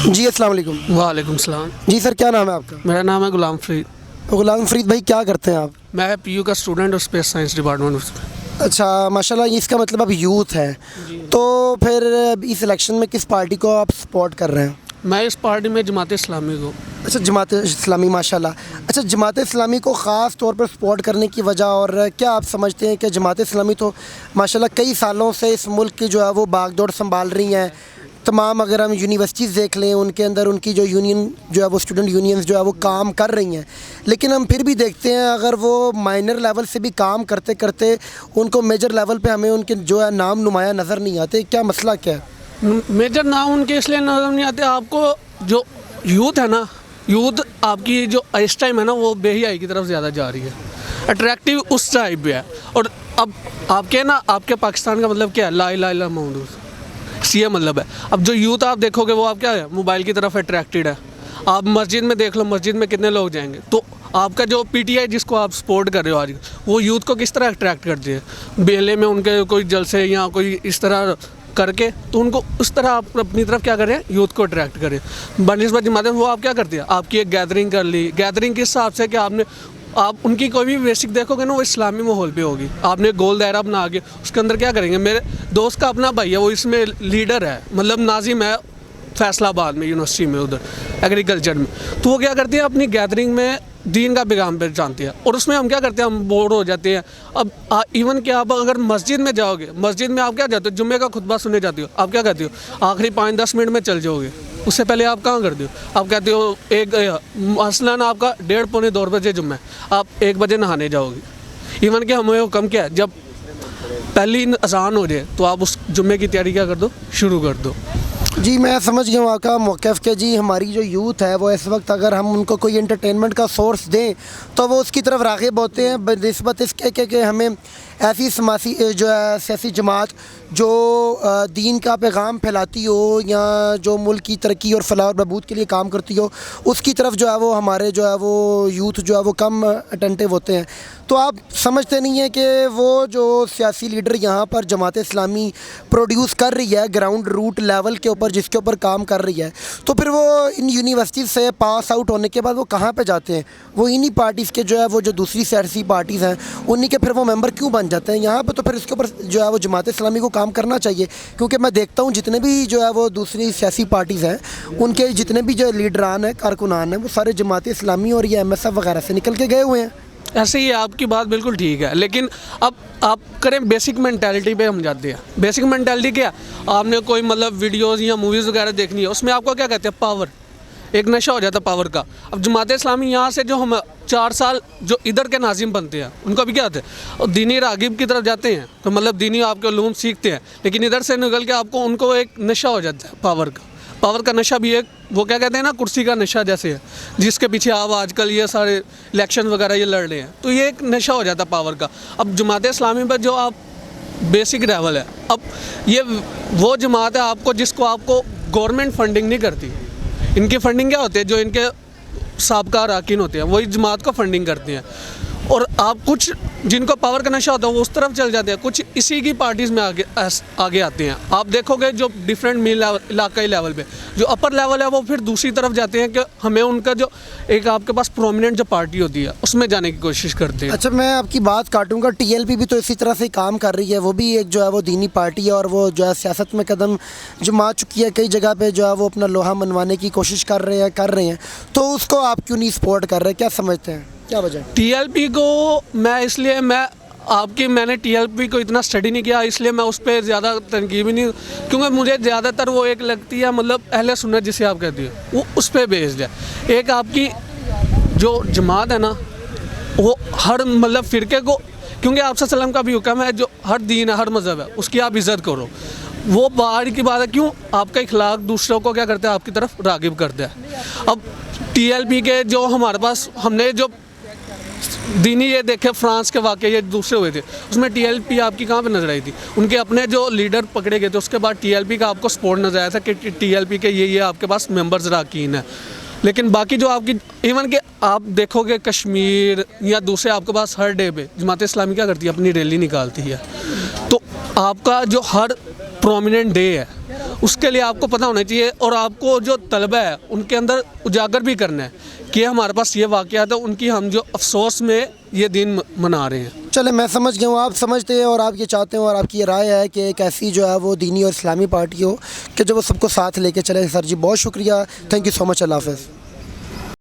جی السلام علیکم. وعلیکم السلام. جی سر کیا نام ہے آپ کا؟ میرا نام ہے غلام فرید. غلام فرید بھائی کیا کرتے ہیں آپ؟ میں پی یو کا اسٹوڈنٹ اور اسپیس سائنس ڈپارٹمنٹ. اچھا ماشاء اللہ، اس کا مطلب اب یوتھ ہے تو پھر اس الیکشن میں کس پارٹی کو آپ سپورٹ کر رہے ہیں؟ میں اس پارٹی میں جماعت اسلامی کو. اچھا جماعت اسلامی، ماشاء اللہ. اچھا جماعت اسلامی کو خاص طور پر سپورٹ کرنے کی وجہ، اور کیا آپ سمجھتے ہیں کہ جماعت اسلامی تو ماشاء اللہ کئی سالوں سے اس ملک کی جو ہے وہ باغ دوڑ سنبھال رہی ہیں. تمام اگر ہم یونیورسٹیز دیکھ لیں ان کے اندر ان کی جو یونین جو ہے وہ اسٹوڈنٹ یونینز جو ہے وہ کام کر رہی ہیں، لیکن ہم پھر بھی دیکھتے ہیں اگر وہ مائنر لیول سے بھی کام کرتے کرتے ان کو میجر لیول پہ ہمیں ان کے جو ہے نام نمایاں نظر نہیں آتے. کیا مسئلہ کیا ہے؟ میجر نام ان کے اس لیے نظر نہیں آتے. آپ کو جو یوتھ ہے نا، یوتھ آپ کی جو اس ٹائم ہے نا وہ بے حیائی کی طرف زیادہ جا رہی ہے. اٹریکٹیو اس ٹائپ پہ ہے. اور اب آپ کے نا، آپ کے پاکستان کا مطلب کیا ہے؟ لا الہ الا محمد، یہ مطلب ہے. اب جو یوتھ آپ دیکھو گے وہ آپ کیا ہے؟ موبائل کی طرف اٹریکٹیڈ ہے. آپ مسجد میں دیکھ لو، مسجد میں کتنے لوگ جائیں گے. تو آپ کا جو پی ٹی آئی جس کو آپ سپورٹ کر رہے ہو آج، وہ یوتھ کو کس طرح اٹریکٹ کرتی ہے؟ بیلے میں ان کے کوئی جلسے یا کوئی اس طرح کر کے، تو ان کو اس طرح آپ اپنی طرف کیا کریں؟ یوتھ کو اٹریکٹ کریں. بنسبت جماعت وہ آپ کیا کرتی ہے؟ آپ کی ایک گیدرنگ کر لی. گیدرنگ کس حساب سے کہ آپ ان کی کوئی بھی بیسک دیکھو گے نا وہ اسلامی ماحول پہ ہوگی. آپ نے گول دائرہ بنا کے اس کے اندر کیا کریں گے؟ میرے دوست کا اپنا بھائی ہے، وہ اس میں لیڈر ہے، مطلب ناظم ہے فیصل آباد میں یونیورسٹی میں، ادھر ایگریکلچر میں. تو وہ کیا کرتی ہے؟ اپنی گیدرنگ میں دین کا پیغام پہ جانتی ہے. اور اس میں ہم کیا کرتے ہیں؟ ہم بور ہو جاتے ہیں. اب ایون کہ آپ اگر مسجد میں جاؤ گے، مسجد میں آپ کیا جاتے ہو؟ جمعے کا خطبہ سننے جاتے ہو. آپ کیا کہتے ہو؟ آخری 5-10 منٹ میں چل جاؤ گے. اس سے پہلے آپ کہاں کرتے ہو؟ آپ کہتے ہو ایک مثلاً آپ کا 1:30-2 بجے جمعہ ہے، آپ 1 بجے نہانے جاؤ گے. ایون کہ ہمیں حکم کیا ہے؟ جب پہلی اذان ہو جائے تو آپ اس جمعے کی تیاری کیا کر دو؟ شروع کر دو. جی میں سمجھ گیا ہوں آپ کا موقف کہ جی ہماری جو یوتھ ہے وہ اس وقت اگر ہم ان کو کوئی انٹرٹینمنٹ کا سورس دیں تو وہ اس کی طرف راغب ہوتے ہیں، بنسبت اس کے کہ ہمیں ایسی سیاسی جماعت جو دین کا پیغام پھیلاتی ہو یا جو ملک کی ترقی اور فلاح اور بہبود کے لیے کام کرتی ہو، اس کی طرف جو ہے وہ ہمارے جو ہے وہ یوتھ جو ہے وہ کم اٹینٹیو ہوتے ہیں. تو آپ سمجھتے نہیں ہیں کہ وہ جو سیاسی لیڈر یہاں پر جماعت اسلامی پروڈیوس کر رہی ہے گراؤنڈ روٹ لیول کے اوپر، جس کے اوپر کام کر رہی ہے، تو پھر وہ ان یونیورسٹیز سے پاس آؤٹ ہونے کے بعد وہ کہاں پہ جاتے ہیں؟ وہ انہی پارٹیز کے جو ہے وہ جو دوسری سیاسی پارٹیز ہیں انہی کے پھر وہ ممبر کیوں بن جاتے ہیں یہاں پہ؟ تو پھر اس کے اوپر جو ہے وہ جماعت اسلامی کو کام کرنا چاہیے، کیونکہ میں دیکھتا ہوں جتنے بھی جو ہے وہ دوسری سیاسی پارٹیز ہیں ان کے جتنے بھی جو لیڈران ہیں، کارکنان ہیں، وہ سارے جماعت اسلامی اور یہ ایم ایس ایف وغیرہ سے نکل کے گئے ہوئے ہیں. ایسے ہی آپ کی بات بالکل ٹھیک ہے، لیکن اب آپ کریں بیسک مینٹیلٹی پہ ہم جاتے ہیں. بیسک مینٹیلٹی کیا؟ آپ نے کوئی مطلب ویڈیوز یا موویز وغیرہ دیکھنی ہے، اس میں آپ کو کیا کہتے ہیں؟ پاور. ایک نشہ ہو جاتا ہے پاور کا. اب جماعت اسلامی یہاں سے جو ہم 4 سال جو ادھر کے ناظم بنتے ہیں ان کا بھی کیا ہوتا ہے؟ اور دینی راغب کی طرف جاتے ہیں تو مطلب دینی آپ کے علوم سیکھتے ہیں، لیکن ادھر سے نکل کے آپ کو ان کو ایک نشہ ہو جاتا ہے پاور کا. پاور کا نشہ بھی ایک وہ کیا کہتے ہیں نا، کرسی کا نشہ جیسے ہے، جس کے پیچھے آپ آج کل یہ سارے الیکشن وغیرہ یہ لڑ رہے ہیں. تو یہ ایک نشہ ہو جاتا ہے پاور کا. اب جماعت اسلامی پر جو آپ بیسک لیول ہے، اب یہ وہ جماعت ہے آپ کو جس کو آپ کو گورنمنٹ فنڈنگ نہیں کرتی. ان کی فنڈنگ کیا ہوتی ہے؟ جو ان کے سابقہ اراکین ہوتے ہیں وہی جماعت کو فنڈنگ کرتے ہیں. اور آپ کچھ جن کو پاور کا نشہ ہوتا ہے وہ اس طرف چل جاتے ہیں، کچھ اسی کی پارٹیز میں آگے آتے ہیں. آپ دیکھو گے جو ڈیفرنٹ علاقائی لیول پہ جو اپر لیول ہے وہ پھر دوسری طرف جاتے ہیں کہ ہمیں ان کا جو ایک آپ کے پاس پرومیننٹ جو پارٹی ہوتی ہے اس میں جانے کی کوشش کرتے ہیں. اچھا میں آپ کی بات کاٹوں گا. ٹی ایل پی بھی تو اسی طرح سے کام کر رہی ہے، وہ بھی ایک جو ہے وہ دینی پارٹی ہے اور وہ جو ہے سیاست میں قدم جما چکی ہے. کئی جگہ پہ جو ہے وہ اپنا لوہا منوانے کی کوشش کر رہے ہیں. تو اس کو آپ کیوں نہیں سپورٹ کر رہے؟ کیا سمجھتے ہیں کیا وجہ؟ ٹی ایل پی کو میں نے ٹی ایل پی کو اتنا اسٹڈی نہیں کیا، اس لیے میں اس پہ زیادہ تنقید بھی نہیں، کیونکہ مجھے زیادہ تر وہ ایک لگتی ہے مطلب اہل سنت جسے آپ کہتے ہیں وہ اس پہ بیسڈ ہے. ایک آپ کی جو جماعت ہے نا وہ ہر مطلب فرقے کو، کیونکہ آپ صلی اللہ علیہ وسلم کا بھی حکم ہے جو ہر دین ہے ہر مذہب ہے اس کی آپ عزت کرو. وہ باہر کی بات ہے، کیوں آپ کا اخلاق دوسروں کو کیا کرتا ہے؟ آپ کی طرف راغب کرتا ہے. اب ٹی ایل پی کے جو ہمارے پاس ہم نے جو دینی یہ دیکھے فرانس کے واقعے یہ دوسرے ہوئے تھے، اس میں ٹی ایل پی آپ کی کہاں پہ نظر آئی تھی؟ ان کے اپنے جو لیڈر پکڑے گئے تھے اس کے بعد ٹی ایل پی کا آپ کو سپورٹ نظر آیا تھا کہ ٹی ایل پی کے یہ آپ کے پاس ممبرز اراکین ہیں. لیکن باقی جو آپ کی ایون کہ آپ دیکھو گے کشمیر یا دوسرے آپ کے پاس ہر ڈے پہ جماعت اسلامی کیا کرتی ہے؟ اپنی ریلی نکالتی ہے. تو آپ کا جو ہر پرومیننٹ ڈے ہے اس کے لیے آپ کو پتہ ہونا چاہیے، اور آپ کو جو طلبہ ہے ان کے اندر اجاگر بھی کرنا ہے کہ ہمارے پاس یہ واقعات ہے، ان کی ہم جو افسوس میں یہ دن منا رہے ہیں۔ چلے میں سمجھ گیا ہوں، آپ سمجھتے ہیں اور آپ یہ چاہتے ہیں اور آپ کی یہ رائے ہے کہ ایک ایسی جو ہے وہ دینی اور اسلامی پارٹی ہو کہ جو وہ سب کو ساتھ لے کے چلے۔ سر جی بہت شکریہ، تھینک یو سو مچ، اللہ حافظ۔